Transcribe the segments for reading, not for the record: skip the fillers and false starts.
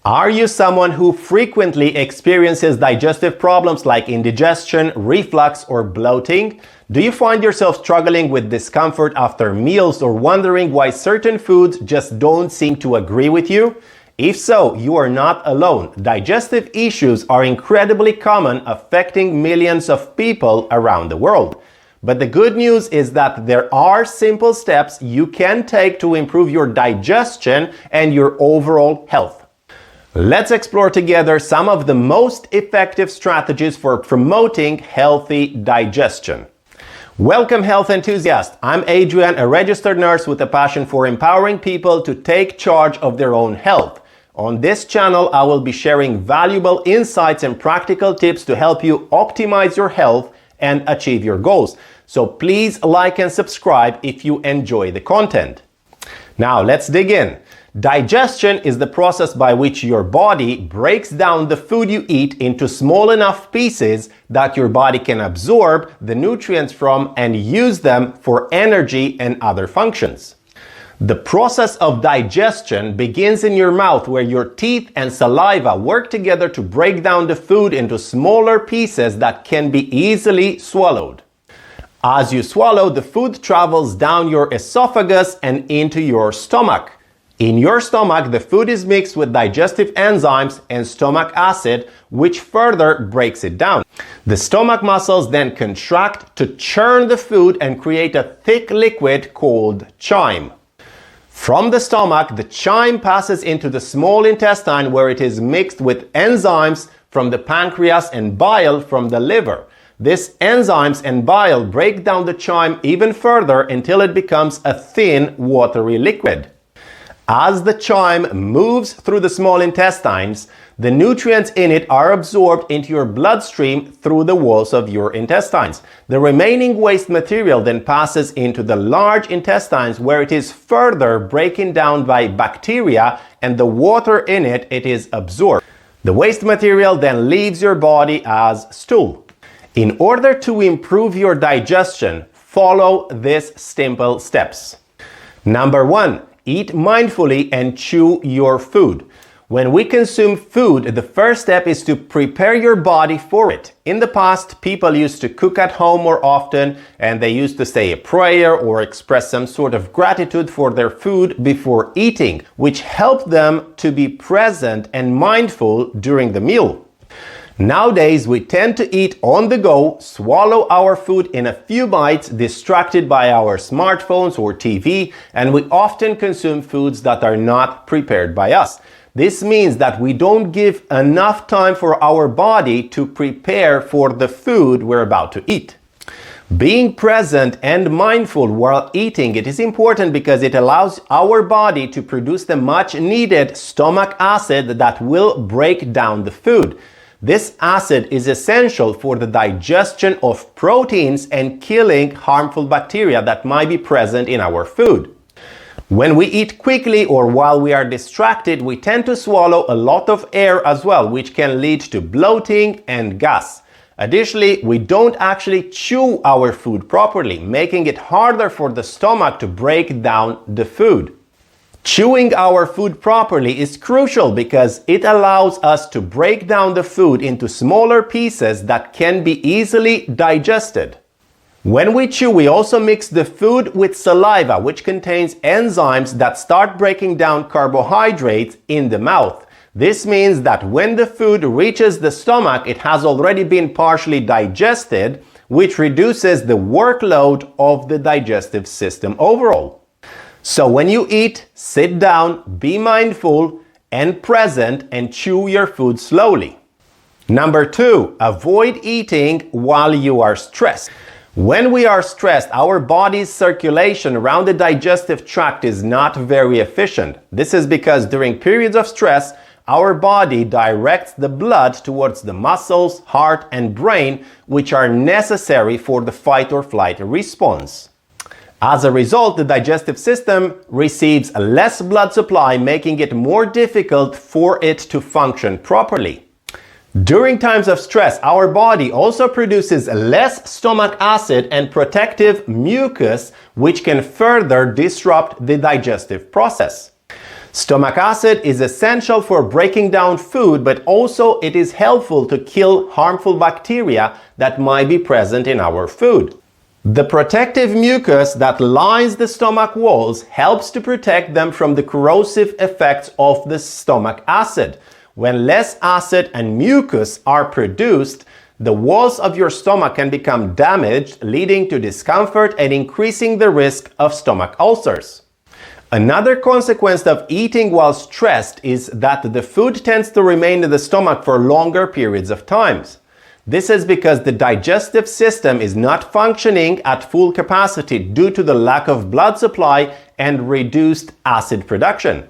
Are you someone who frequently experiences digestive problems like indigestion, reflux, or bloating? Do you find yourself struggling with discomfort after meals or wondering why certain foods just don't seem to agree with you? If so, you are not alone. Digestive issues are incredibly common, affecting millions of people around the world. But the good news is that there are simple steps you can take to improve your digestion and your overall health. Let's explore together some of the most effective strategies for promoting healthy digestion. Welcome, health enthusiasts. I'm Adrian, a registered nurse with a passion for empowering people to take charge of their own health. On this channel, I will be sharing valuable insights and practical tips to help you optimize your health and achieve your goals. So please like and subscribe if you enjoy the content. Now let's dig in. Digestion is the process by which your body breaks down the food you eat into small enough pieces that your body can absorb the nutrients from and use them for energy and other functions. The process of digestion begins in your mouth, where your teeth and saliva work together to break down the food into smaller pieces that can be easily swallowed. As you swallow, the food travels down your esophagus and into your stomach. In your stomach, the food is mixed with digestive enzymes and stomach acid, which further breaks it down. The stomach muscles then contract to churn the food and create a thick liquid called chyme. From the stomach, the chyme passes into the small intestine, where it is mixed with enzymes from the pancreas and bile from the liver. These enzymes and bile break down the chyme even further until it becomes a thin, watery liquid. As the chyme moves through the small intestines, the nutrients in it are absorbed into your bloodstream through the walls of your intestines. The remaining waste material then passes into the large intestines, where it is further broken down by bacteria, and the water in it is absorbed. The waste material then leaves your body as stool. In order to improve your digestion, follow these simple steps. Number 1. Eat mindfully and chew your food. When we consume food, the first step is to prepare your body for it. In the past, people used to cook at home more often, and they used to say a prayer or express some sort of gratitude for their food before eating, which helped them to be present and mindful during the meal. Nowadays, we tend to eat on the go, swallow our food in a few bites, distracted by our smartphones or TV, and we often consume foods that are not prepared by us. This means that we don't give enough time for our body to prepare for the food we're about to eat. Being present and mindful while eating, it is important because it allows our body to produce the much needed stomach acid that will break down the food. This acid is essential for the digestion of proteins and killing harmful bacteria that might be present in our food. When we eat quickly or while we are distracted, we tend to swallow a lot of air as well, which can lead to bloating and gas. Additionally, we don't actually chew our food properly, making it harder for the stomach to break down the food. Chewing our food properly is crucial because it allows us to break down the food into smaller pieces that can be easily digested. When we chew, we also mix the food with saliva, which contains enzymes that start breaking down carbohydrates in the mouth. This means that when the food reaches the stomach, it has already been partially digested, which reduces the workload of the digestive system overall. So when you eat, sit down, be mindful and present, and chew your food slowly. Number 2, avoid eating while you are stressed. When we are stressed, our body's circulation around the digestive tract is not very efficient. This is because during periods of stress, our body directs the blood towards the muscles, heart, and brain, which are necessary for the fight or flight response. As a result, the digestive system receives less blood supply, making it more difficult for it to function properly. During times of stress, our body also produces less stomach acid and protective mucus, which can further disrupt the digestive process. Stomach acid is essential for breaking down food, but also it is helpful to kill harmful bacteria that might be present in our food. The protective mucus that lines the stomach walls helps to protect them from the corrosive effects of the stomach acid. When less acid and mucus are produced, the walls of your stomach can become damaged, leading to discomfort and increasing the risk of stomach ulcers. Another consequence of eating while stressed is that the food tends to remain in the stomach for longer periods of time. This is because the digestive system is not functioning at full capacity due to the lack of blood supply and reduced acid production.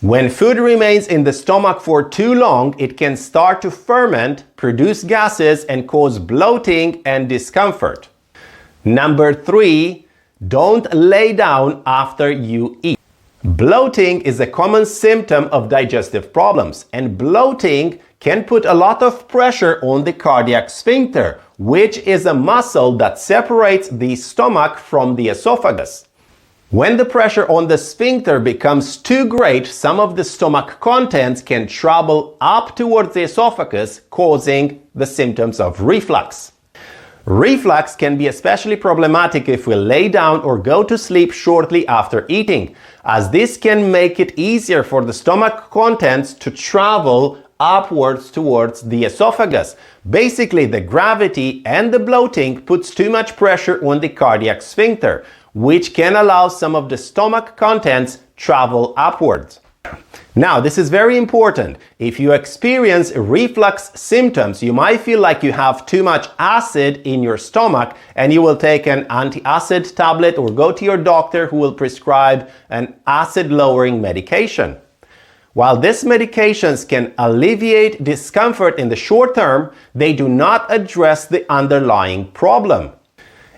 When food remains in the stomach for too long, it can start to ferment, produce gases, and cause bloating and discomfort. Number 3, don't lay down after you eat. Bloating is a common symptom of digestive problems, and bloating can put a lot of pressure on the cardiac sphincter, which is a muscle that separates the stomach from the esophagus. When the pressure on the sphincter becomes too great, some of the stomach contents can travel up towards the esophagus, causing the symptoms of reflux. Reflux can be especially problematic if we lay down or go to sleep shortly after eating, as this can make it easier for the stomach contents to travel upwards towards the esophagus. Basically, the gravity and the bloating puts too much pressure on the cardiac sphincter, which can allow some of the stomach contents travel upwards. Now, this is very important. If you experience reflux symptoms, you might feel like you have too much acid in your stomach, and you will take an anti-acid tablet or go to your doctor who will prescribe an acid-lowering medication. While these medications can alleviate discomfort in the short term, they do not address the underlying problem.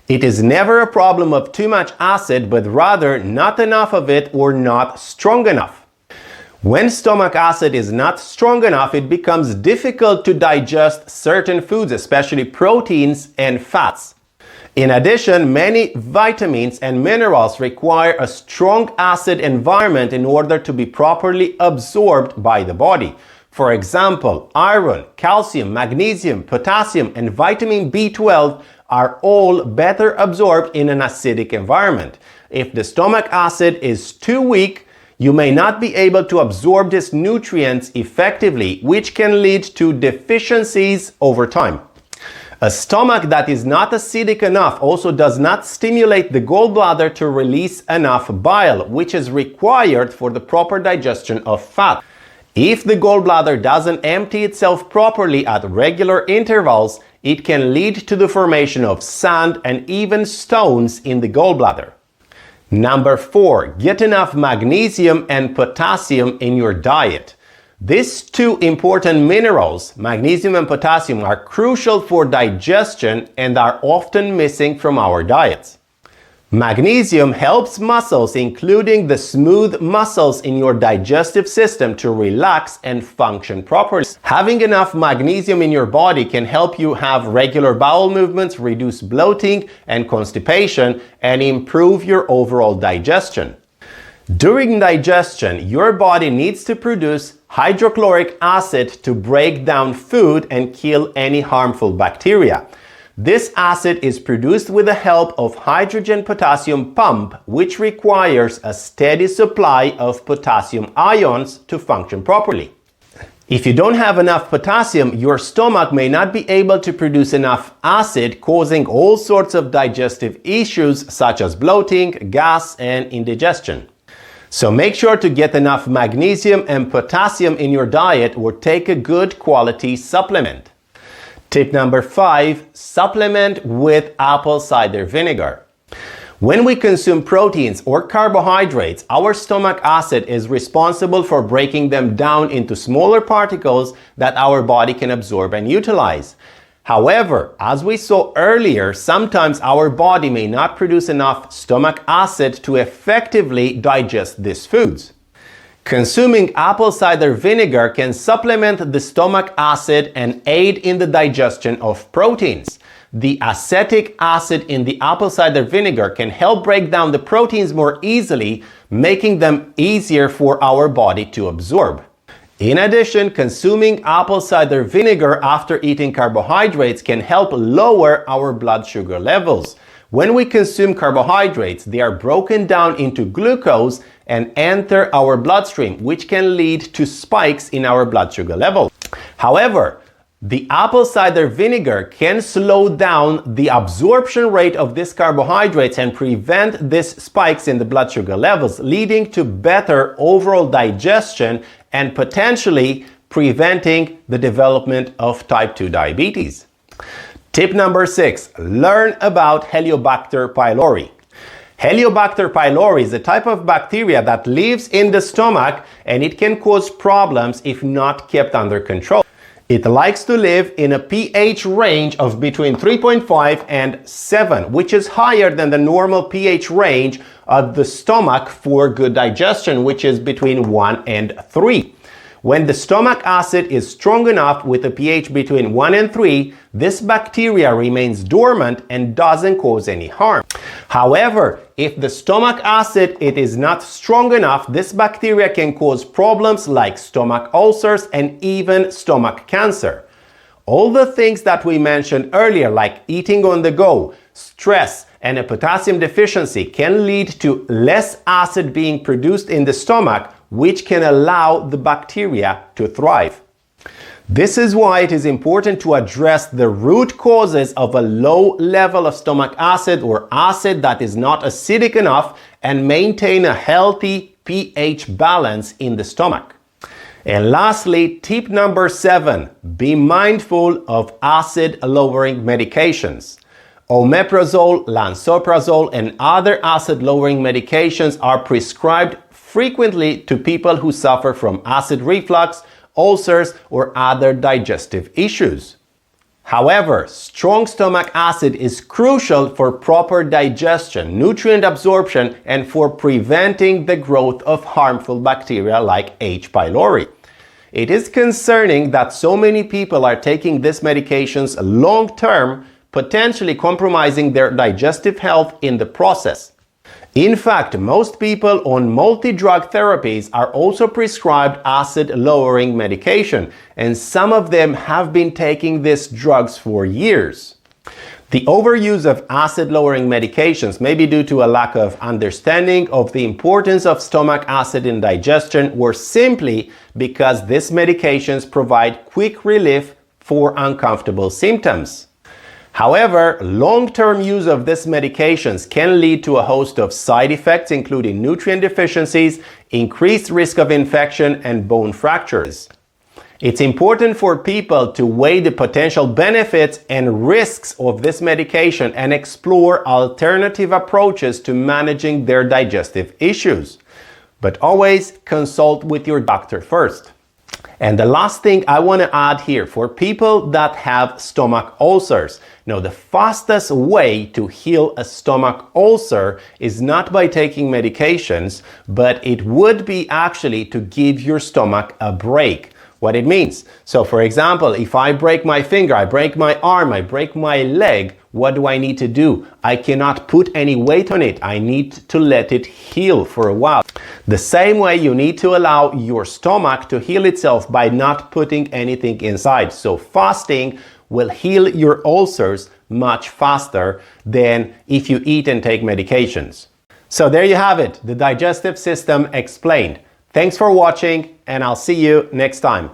It is never a problem of too much acid, but rather not enough of it or not strong enough. When stomach acid is not strong enough, it becomes difficult to digest certain foods, especially proteins and fats. In addition, many vitamins and minerals require a strong acid environment in order to be properly absorbed by the body. For example, iron, calcium, magnesium, potassium, and vitamin B12 are all better absorbed in an acidic environment. If the stomach acid is too weak, you may not be able to absorb these nutrients effectively, which can lead to deficiencies over time. A stomach that is not acidic enough also does not stimulate the gallbladder to release enough bile, which is required for the proper digestion of fat. If the gallbladder doesn't empty itself properly at regular intervals, it can lead to the formation of sand and even stones in the gallbladder. Number 4, get enough magnesium and potassium in your diet. These two important minerals, magnesium and potassium, are crucial for digestion and are often missing from our diets. Magnesium helps muscles, including the smooth muscles in your digestive system, to relax and function properly. Having enough magnesium in your body can help you have regular bowel movements, reduce bloating and constipation, and improve your overall digestion. During digestion, your body needs to produce hydrochloric acid to break down food and kill any harmful bacteria. This acid is produced with the help of hydrogen-potassium pump, which requires a steady supply of potassium ions to function properly. If you don't have enough potassium, your stomach may not be able to produce enough acid, causing all sorts of digestive issues such as bloating, gas, and indigestion. So make sure to get enough magnesium and potassium in your diet or take a good quality supplement. Tip number 5, supplement with apple cider vinegar. When we consume proteins or carbohydrates, our stomach acid is responsible for breaking them down into smaller particles that our body can absorb and utilize. However, as we saw earlier, sometimes our body may not produce enough stomach acid to effectively digest these foods. Consuming apple cider vinegar can supplement the stomach acid and aid in the digestion of proteins. The acetic acid in the apple cider vinegar can help break down the proteins more easily, making them easier for our body to absorb. In addition, consuming apple cider vinegar after eating carbohydrates can help lower our blood sugar levels. When we consume carbohydrates, they are broken down into glucose and enter our bloodstream, which can lead to spikes in our blood sugar level. However, the apple cider vinegar can slow down the absorption rate of these carbohydrates and prevent these spikes in the blood sugar levels, leading to better overall digestion and potentially preventing the development of type 2 diabetes. Tip number 6, learn about Helicobacter pylori. Helicobacter pylori is a type of bacteria that lives in the stomach, and it can cause problems if not kept under control. It likes to live in a pH range of between 3.5 and 7, which is higher than the normal pH range of the stomach for good digestion, which is between 1 and 3. When the stomach acid is strong enough with a pH between 1 and 3, this bacteria remains dormant and doesn't cause any harm. However, if the stomach acid is not strong enough, this bacteria can cause problems like stomach ulcers and even stomach cancer. All the things that we mentioned earlier, like eating on the go, stress, and a potassium deficiency, can lead to less acid being produced in the stomach, which can allow the bacteria to thrive. This is why it is important to address the root causes of a low level of stomach acid or acid that is not acidic enough and maintain a healthy pH balance in the stomach. And lastly, tip number 7, be mindful of acid-lowering medications. Omeprazole, lansoprazole, and other acid-lowering medications are prescribed frequently to people who suffer from acid reflux, ulcers, or other digestive issues. However, strong stomach acid is crucial for proper digestion, nutrient absorption, and for preventing the growth of harmful bacteria like H. pylori. It is concerning that so many people are taking these medications long-term, potentially compromising their digestive health in the process. In fact, most people on multi-drug therapies are also prescribed acid-lowering medication, and some of them have been taking these drugs for years. The overuse of acid-lowering medications may be due to a lack of understanding of the importance of stomach acid in digestion, or simply because these medications provide quick relief for uncomfortable symptoms. However, long-term use of these medications can lead to a host of side effects, including nutrient deficiencies, increased risk of infection, and bone fractures. It's important for people to weigh the potential benefits and risks of this medication and explore alternative approaches to managing their digestive issues. But always consult with your doctor first. And the last thing I want to add here, for people that have stomach ulcers, the fastest way to heal a stomach ulcer is not by taking medications, but it would be actually to give your stomach a break. What it means. So for example, if I break my finger, I break my arm, I break my leg, what do I need to do? I cannot put any weight on it. I need to let it heal for a while. The same way, you need to allow your stomach to heal itself by not putting anything inside. So fasting will heal your ulcers much faster than if you eat and take medications. So there you have it, the digestive system explained. Thanks for watching, and I'll see you next time.